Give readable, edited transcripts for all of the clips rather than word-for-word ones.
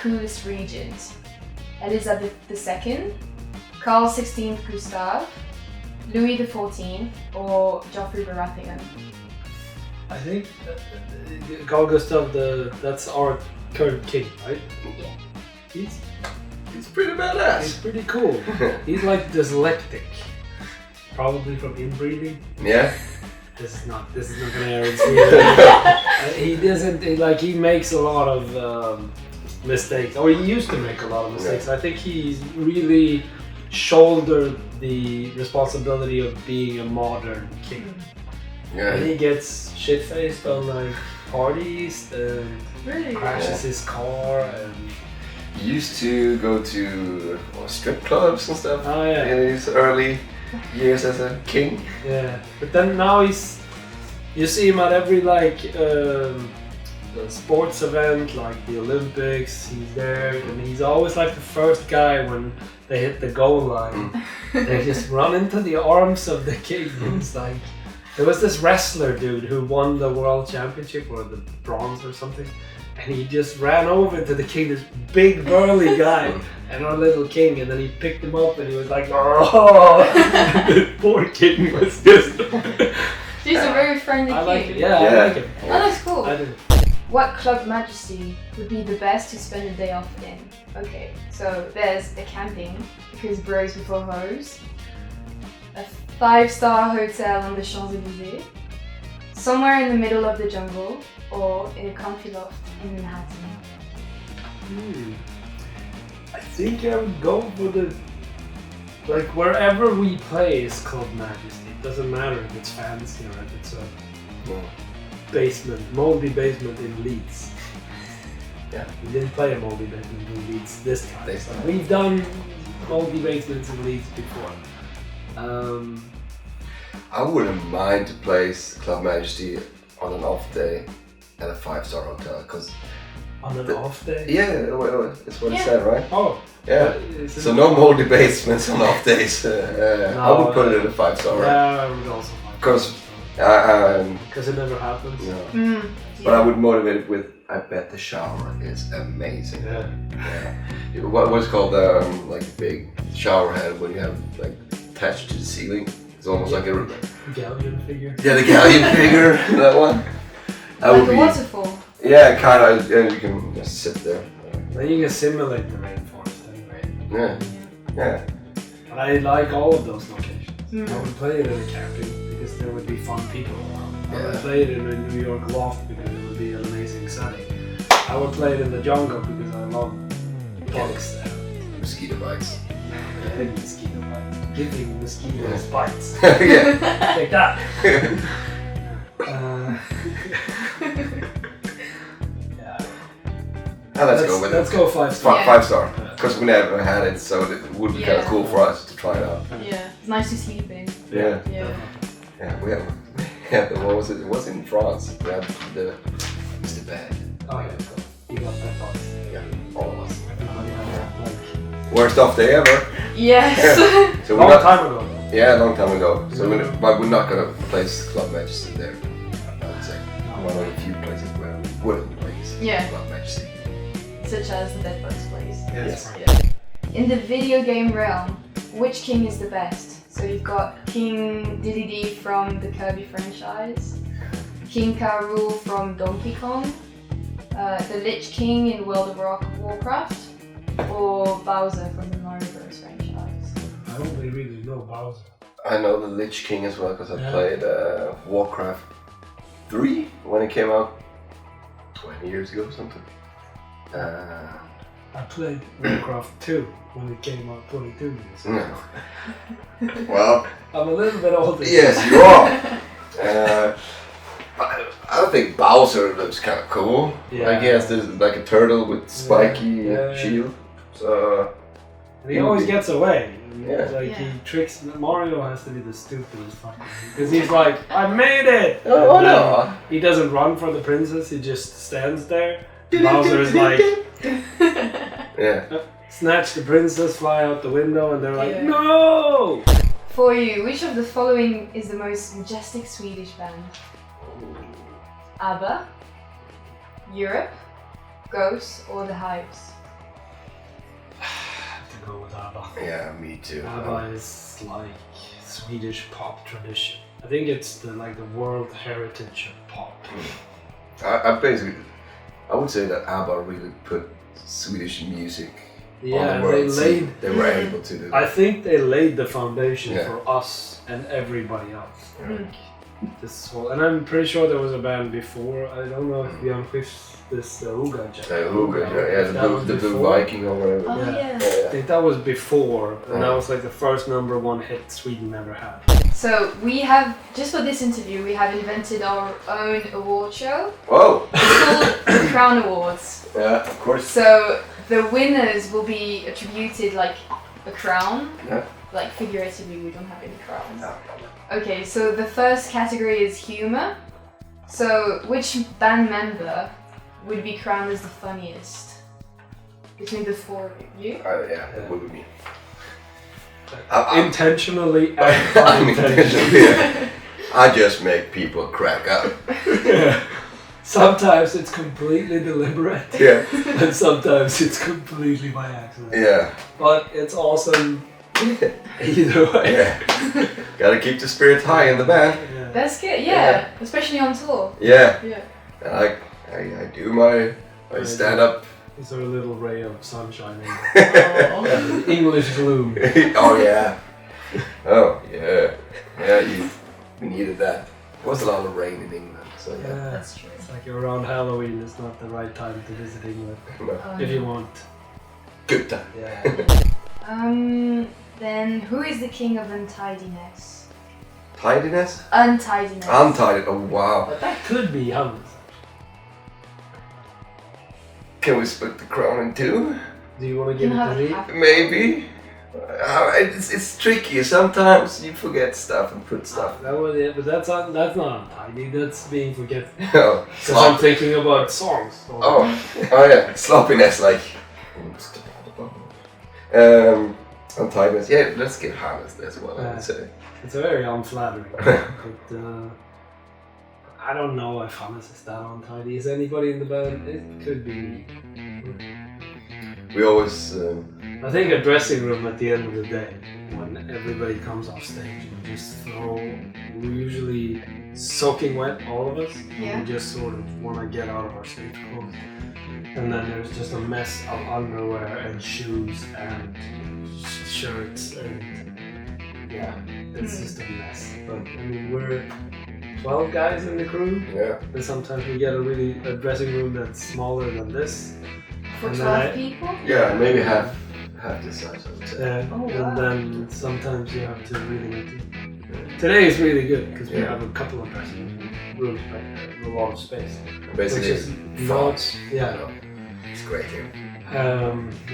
coolest regent? Elizabeth II, Carl XVI Gustave, Louis XIV, or Joffrey Baratheon? I think Carl Gustav, that's our current king, right? Yeah. He's pretty badass. He's pretty cool. He's like dyslexic, probably from inbreeding. Yeah. This is not gonna air in Sweden. He makes a lot of mistakes, or he used to make a lot of mistakes. Yeah. I think he's really shouldered the responsibility of being a modern king. Yeah. And he gets shit-faced on like parties and Really? crashes his car and He used to go to strip clubs and stuff oh yeah. in his early years as a king. Yeah, but then now you see him at every like sports event, like the Olympics. He's there, and he's always like the first guy when they hit the goal line. They just run into the arms of the king. It's like there was this wrestler dude who won the world championship or the bronze or something, and he just ran over to the king, this big burly guy, and our little king, and then he picked him up and he was like, oh, the poor king was just. He's a very friendly king. I like it. Yeah, I like it. Oh, that's cool. I do. What club majesty would be the best to spend a day off in? Okay, so there's a camping, because bros before hoes, a 5-star hotel on the Champs-Élysées, somewhere in the middle of the jungle, or in a country loft in Manhattan. I think I would go for the, like wherever we play is Club Majesty. It doesn't matter if it's fancy or if it's a moldy basement in Leeds. Yeah. We didn't play a moldy basement in Leeds this time. We've done moldy basements in Leeds before. I wouldn't mind to place Club Majesty on an off day at a 5-star hotel, because on an off day? yeah, that's what it said, right? Oh. Yeah. So no moldy basements on off days. I would put it at a 5-star. Yeah, I would also like Because because it never happens. yeah. But I would motivate it with, I bet the shower is amazing. Yeah. What's called like big shower head when you have like attached to the ceiling. It's almost like a galleon figure. Yeah, the galleon figure. That one. That Like would a be, waterfall. yeah, kind of. And you can just sit there. Then you can simulate the rainforest anyway. Yeah. Yeah. But I like all of those locations. Mm. I would play it in a camping because there would be fun people around. I would Yeah. play it in a New York loft because it would be an amazing setting. I would play it in the jungle because I love bugs there. Mosquito bites. And mosquito bites. Giving mosquitoes bites. Yeah. Take that! Yeah. Let's go with it. Let's go 5-star. Yeah. 5-star. Because we never had it, so it would be kind of Yeah. cool for us to try it out. Yeah, it's nice to sleep in. Yeah. Yeah. Yeah, we had what was it? It was in France. We had the Mr. Bad. Oh yeah, you got that box. Yeah, all of us. Everybody had that, like, Worst off day ever. Yes. So long we're not, time ago. yeah, a long time ago. So but we're not gonna place Club Majesty there. I would say one of the few places where we wouldn't place Yeah. Club Majesty. Such as the Dead Bugs place. Yes. Yeah. In the video game realm, which king is the best? So you've got King Dedede from the Kirby franchise, King K. Rool from Donkey Kong, the Lich King in World of Warcraft, or Bowser from the Mario Bros franchise. I only really know Bowser. I know the Lich King as well because I Yeah. played Warcraft 3 when it came out 20 years ago or something. I played Warcraft 2 when it came out 22 years ago. Yeah. Well, I'm a little bit older. yes, you are. I think Bowser looks kind of cool. Yeah. Like he has this like a turtle with spiky Yeah. shield. So And he always gets away. Yeah. Like he Yeah. tricks. Mario has to be the stupidest fucker because he's like, I made it. Oh, And then no. He doesn't run for the princess. He just stands there. Bowser is like, yeah. snatch the princess, fly out the window, and they're like, Yeah. no. For you, which of the following is the most majestic Swedish band? ABBA, Europe, Ghost, or The Hives? go with ABBA. Yeah, me too. ABBA is like Swedish pop tradition. I think it's the world heritage of pop. I would say that ABBA really put Swedish music on Yeah, the world scene. They were able to do that. I think they laid the foundation Yeah. for us and everybody else. Mm. This whole, and I'm pretty sure there was a band before. I don't know if Björn Skifs this Uga. The Blue Viking or whatever. Oh Yeah. yeah. I think that was before, and that Oh. was like the first #1 hit Sweden ever had. So we have, just for this interview, we have invented our own award show. Whoa! It's called Crown Awards. Yeah, of course. So the winners will be attributed like a crown. Yeah. Like figuratively, we don't have any crowns. No. Okay, so the first category is humor. So which band member would be crowned as the funniest between the four of you? Yeah, that would be me. Intentionally and I'm unintentionally. intentionally. I just make people crack up. Yeah. Sometimes it's completely deliberate, Yeah. and sometimes it's completely by accident. Yeah. But it's awesome either way. Yeah. Gotta keep the spirits high in the band. Yeah. That's good, yeah. Especially on tour. Yeah. Yeah. And I do my stand up. Is there a little ray of sunshine in Oh. the English gloom? Oh yeah. Oh yeah. Yeah, we needed that. There was a lot of rain in England, so yeah. Yeah. That's true. It's like around Halloween is not the right time to visit England. No. If you want. Good time. Yeah. Then who is the king of untidiness? Tidiness? Untidiness. Untidy. Oh wow. But that could be Hannes. Can we split the crown in two? Do you want to You give can it have to me? half. Maybe. It's tricky. Sometimes you forget stuff and put stuff. That was it, but that's not untidy. That's being forgetful. Oh, Because I'm thinking about songs. So. oh yeah, sloppiness like. Untidiness. Yeah, let's give Hannes as well. I would say. It's very unflattering. But I don't know if Hannes is that untidy. Is anybody in the band? It could be me. We always. I think a dressing room at the end of the day, when everybody comes off stage, we just throw. We're usually soaking wet, all of us. Yeah. And we just sort of want to get out of our stage clothes. And then there's just a mess of underwear and shoes and shirts and yeah, it's just a mess. But I mean, we're 12 guys in the crew, Yeah. and sometimes we get a dressing room that's smaller than this. For And 12 then people? Yeah, maybe half the size. I would say. Oh, wow. And then sometimes you have to really. Today is really good because we Yeah. have a couple of dressing rooms back there, and a lot of space. Basically, Which is France. Yeah. It's great here.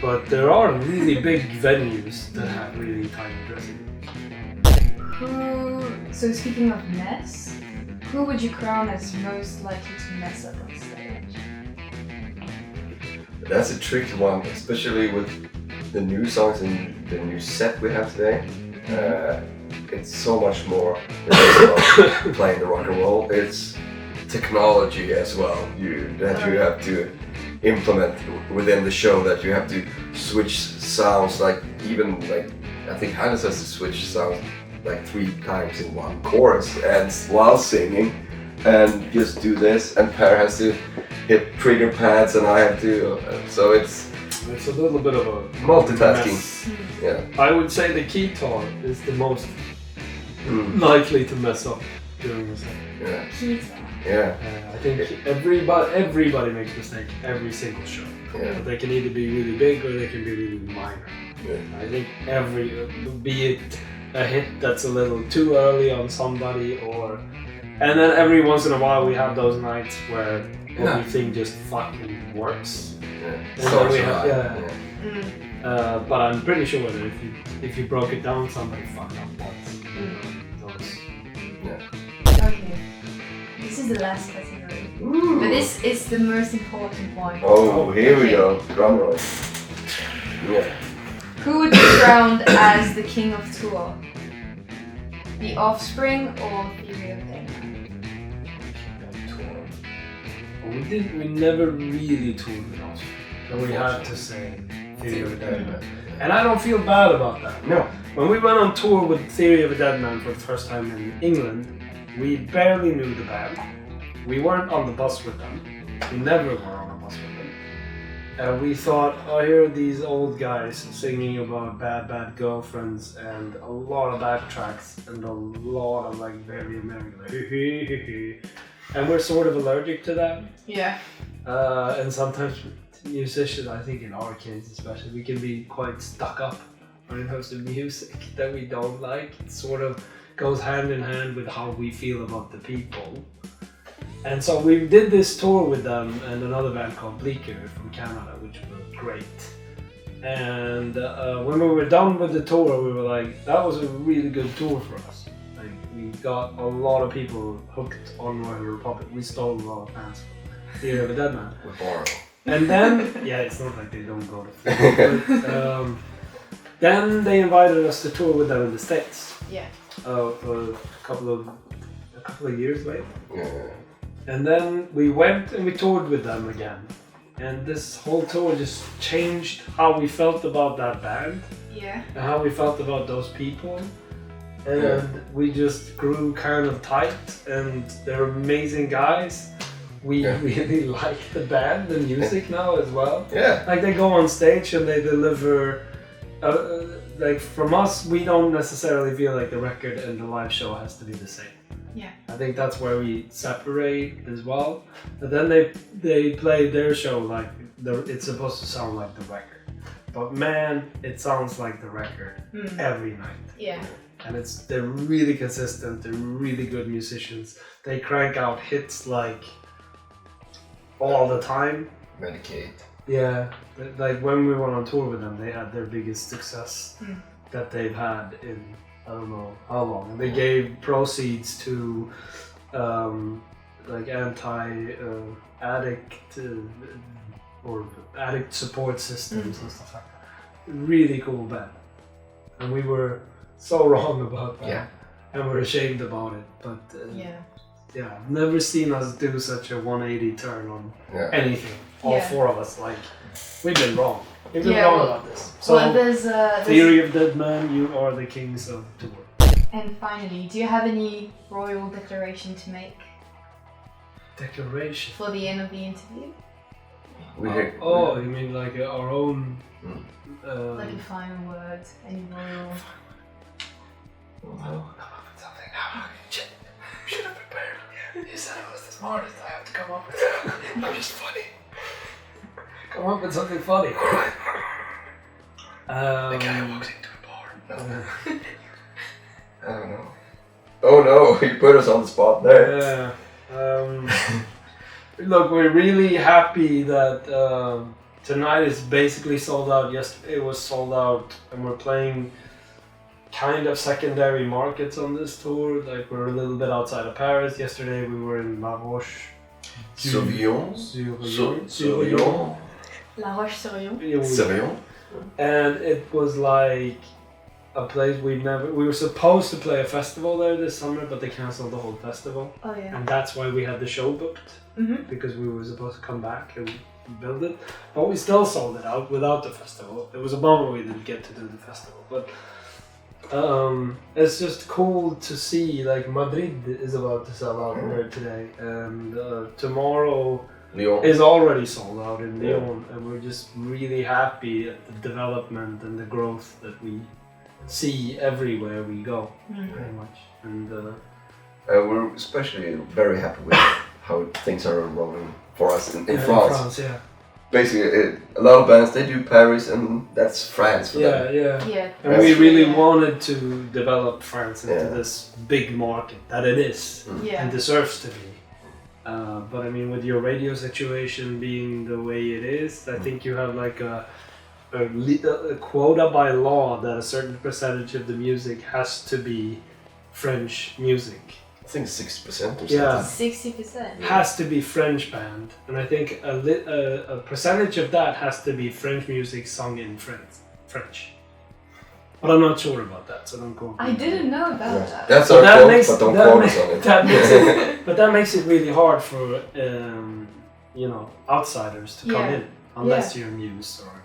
But there are really big venues that have really tiny dressing rooms. So speaking of mess, who would you crown as most likely to mess up on stage? That's a tricky one, especially with the new songs and the new set we have today. It's so much more than just about playing the rock and roll. It's technology as well. You have to implement within the show. That you have to switch sounds. I think Hannes has to switch sounds like 3 times in one chorus and while singing, and just do this. And Per has to hit trigger pads, and I have to. So it's a little bit of a multitasking. mess. Yeah. I would say the guitar is the most likely to mess up during the set. Yeah. Guitar. Yeah. I think everybody makes mistakes every single show. Yeah. They can either be really big or they can be really minor. Yeah. I think be it a hit that's a little too early on somebody, and then every once in a while we have those nights where everything just fucking works. Yeah. And then we have, but I'm pretty sure that if you broke it down, somebody fucked up once. Okay. This is the last category. Ooh. But this is the most important one. Oh, here we Okay. go. Drum roll. Yeah. Who would be crowned as the king of tour? The Offspring or the Royauté? We never really toured with us, so we had to say Theory of a Dead Man. And I don't feel bad about that. No. When we went on tour with Theory of a Dead Man for the first time in England, we barely knew the band. We weren't on the bus with them. We never were on a bus with them. And we thought, oh, here are these old guys singing about bad girlfriends and a lot of backtracks and a lot of like very American. And we're sort of allergic to that. Yeah. And sometimes musicians, I think in our case especially, we can be quite stuck up when it comes to music that we don't like. It sort of goes hand in hand with how we feel about the people. And so we did this tour with them and another band called Bleaker from Canada, which were great. And when we were done with the tour, we were like, that was a really good tour for us. Like, we got a lot of people hooked on Royal Republic. We stole a lot of fans from Theory of a Dead Man. We're borrowed. And then, yeah, it's not like they don't go to Florida. Then they invited us to tour with them in the States. Yeah. For a couple of years later. Yeah. And then we went and we toured with them again. And this whole tour just changed how we felt about that band. Yeah. And how we felt about those people. And we just grew kind of tight, and they're amazing guys. We really like the band, the music now as well. Yeah. Like they go on stage and they deliver, like from us, we don't necessarily feel like the record and the live show has to be the same. Yeah. I think that's where we separate as well. But then they play their show like it's supposed to sound like the record. But man, it sounds like the record every night. Yeah. And they're really consistent, they're really good musicians. They crank out hits like all the time. Medicaid. Yeah, like when we went on tour with them, they had their biggest success that they've had in I don't know how long. And they gave proceeds to like anti-addict or addict support systems and stuff like that. Really cool band. And we were so wrong about that. Yeah. And we're ashamed about it. But yeah, I've never seen us do such a 180 turn on anything. All four of us, like, we've been wrong. We've been wrong about this. So, there's Theory of Dead Man, you are the kings of tour. And finally, do you have any royal declaration to make Declaration? for the end of the interview? You mean like our own... Like a final word, any royal... Oh, come up with something now. Shit. Should have prepared. You said I was the smartest. I have to come up with something. I'm just funny. Come up with something funny. The guy walks into a bar. No. I don't know. Oh no, you put us on the spot there. Yeah. Look, we're really happy that tonight is basically sold out. Yesterday it was sold out, and we're playing kind of secondary markets on this tour. Like we're a little bit outside of Paris. Yesterday we were in La Roche. Sauvignon. La Roche-sur-Yon. Sauvignon. And it was like a place we were supposed to play a festival there this summer, but they cancelled the whole festival. Oh yeah. And that's why we had the show booked, because we were supposed to come back and build it. But we still sold it out without the festival. It was a bummer we didn't get to do the festival, but it's just cool to see. Like Madrid is about to sell out there today, and tomorrow Lyon is already sold out in Lyon, and we're just really happy at the development and the growth that we see everywhere we go, pretty much. And we're especially very happy with how things are rolling for us in France. Yeah. Basically, a lot of bands, they do Paris, and that's France for them. Yeah. And we really wanted to develop France into this big market that it is and deserves to be. But I mean, with your radio situation being the way it is, I think you have like a quota by law that a certain percentage of the music has to be French music. I think 60% or something. Yeah. 60%. Has to be French band, and I think a percentage of that has to be French music sung in French. But I'm not sure about that, so don't quote me. I didn't know about that. That's our quote, but don't quote us on it. But that makes it really hard for outsiders to come in, unless you're Muse or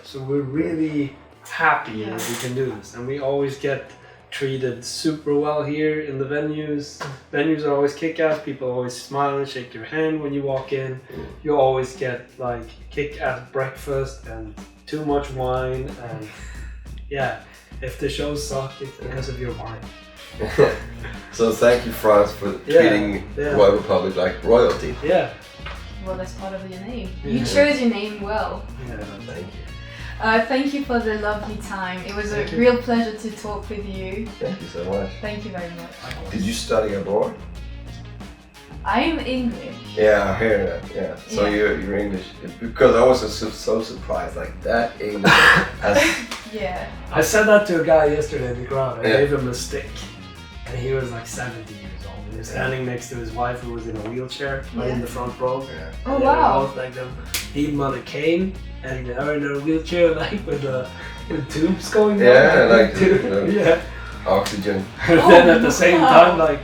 So we're really happy Yeah. that we can do this, and we always get treated super well here in the venues. Venues are always kick-ass. People always smile and shake your hand when you walk in. You always get like kick-ass breakfast and too much wine, and yeah, if the shows suck, it's because of your wine. So thank you, France, for treating Royal Republic like royalty. Yeah. Well, that's part of your name. Yeah. You chose your name well. Yeah. Thank you. Thank you for the lovely time. It was Thank a you. real pleasure to talk with you. Thank you so much. Thank you very much. Did you study abroad? I'm English. Yeah, I hear that. Yeah. So Yeah. you're English because I was so surprised. Like that English. Yeah. I said that to a guy yesterday in the crowd. I Yeah. gave him a stick, and he was like 70 years old. He was standing next to his wife, who was in a wheelchair, right in the front row. Yeah. Oh And they were wow. both like them. He on a cane, and her in a wheelchair, like with tubes going down. Yeah, like yeah. Oxygen. And then at the Oh, same wow. time, like,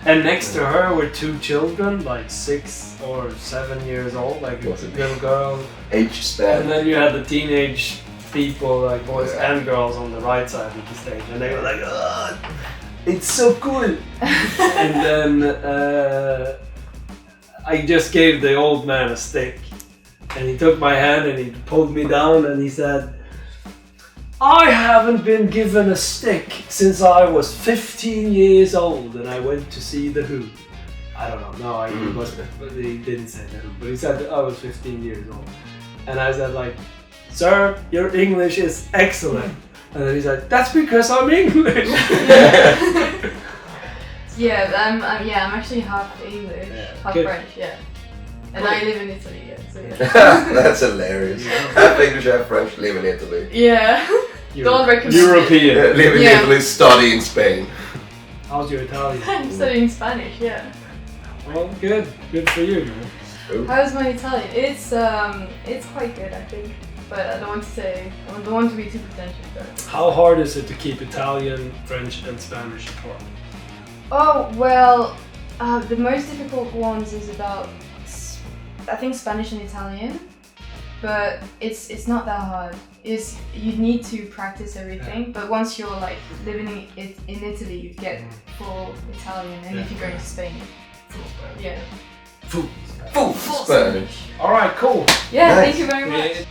and next to her were 2 children, like 6 or 7 years old, like a What's it? little girl. Age span. And then you had the teenage people, like boys Yeah. and girls, on the right side of the stage, and they were like, "Oh, it's so cool." And then I just gave the old man a stick, and he took my hand and he pulled me down, and he said, "I haven't been given a stick since I was 15 years old, and I went to see the Who." I don't know. No, he didn't say the Who, but he said that I was 15 years old, and I said like, "Sir, your English is excellent." And then he's like, "That's because I'm English." I'm actually half English, Yeah. half Good. French, yeah. And Cool. I live in Italy, so yeah. That's hilarious. Half English, half French, live in Italy. Yeah. Don't recommend it. European. Yeah, live in Yeah. Italy, study in Spain. How's your Italian? I'm studying Spanish, yeah. Well, good. Good for you, man. How's my Italian? It's quite good, I think. But I don't want to be too pretentious though. How hard is it to keep Italian, French, and Spanish apart? Oh, well, the most difficult ones is about, I think, Spanish and Italian. But it's not that hard. You need to practice everything. But once you're like living in Italy, you get full Italian. And if you go to Spain, yeah. Food. Full Spanish. All right, cool. Yeah, Nice. thank you very much.